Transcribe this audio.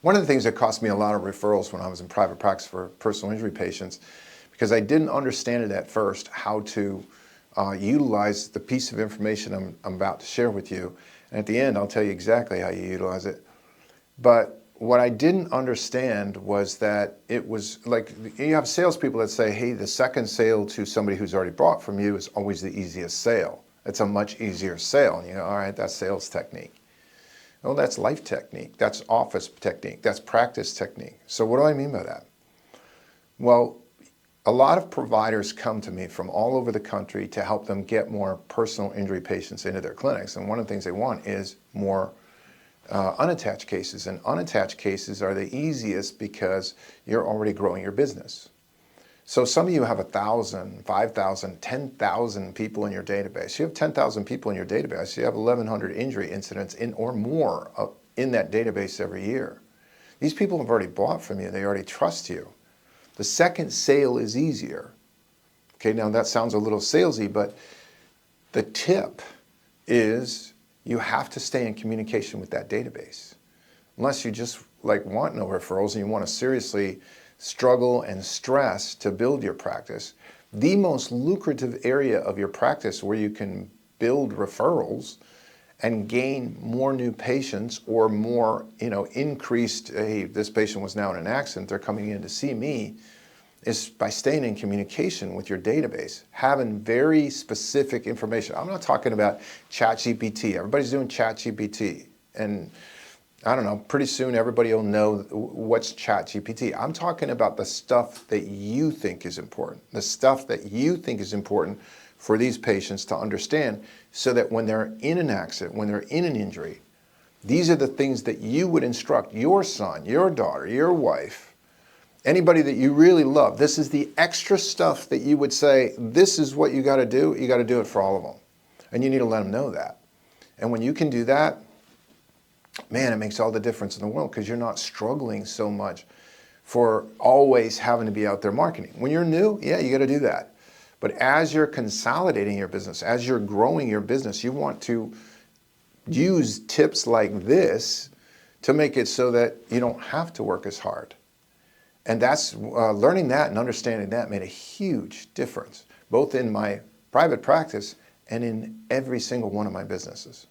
One of the things that cost me a lot of referrals when I was in private practice for personal injury patients, because I didn't understand it at first, how to utilize the piece of information I'm about to share with you. And at the end, I'll tell you exactly how you utilize it. But what I didn't understand was that it was like, you have salespeople that say, hey, the second sale to somebody who's already bought from you is always the easiest sale. It's a much easier sale. And you go, all right, that's sales technique. Well, that's life technique. That's office technique. That's practice technique. So what do I mean by that? Well, a lot of providers come to me from all over the country to help them get more personal injury patients into their clinics. And one of the things they want is more unattached cases. And unattached cases are the easiest because you're already growing your business. So some of you have 1,000, 5,000, 10,000 people in your database. You have 10,000 people in your database. You have 1,100 injury incidents in or more in that database every year. These people have already bought from you. They already trust you. The second sale is easier. Okay, now that sounds a little salesy, but the tip is you have to stay in communication with that database. Unless you just want no referrals and you want to seriously struggle and stress to build your practice, the most lucrative area of your practice where you can build referrals and gain more new patients or more, increased, hey, this patient was now in an accident, they're coming in to see me, is by staying in communication with your database, having very specific information. I'm not talking about ChatGPT. Everybody's doing ChatGPT. And I don't know, pretty soon everybody will know what's ChatGPT. I'm talking about the stuff that you think is important, the stuff that you think is important for these patients to understand, so that when they're in an accident, when they're in an injury, these are the things that you would instruct your son, your daughter, your wife, anybody that you really love. This is the extra stuff that you would say, this is what you got to do. You got to do it for all of them. And you need to let them know that. And when you can do that, man, it makes all the difference in the world, because you're not struggling so much for always having to be out there marketing. When you're new, yeah, you got to do that. But as you're consolidating your business, as you're growing your business, you want to use tips like this to make it so that you don't have to work as hard. And that's learning that and understanding that made a huge difference, both in my private practice and in every single one of my businesses.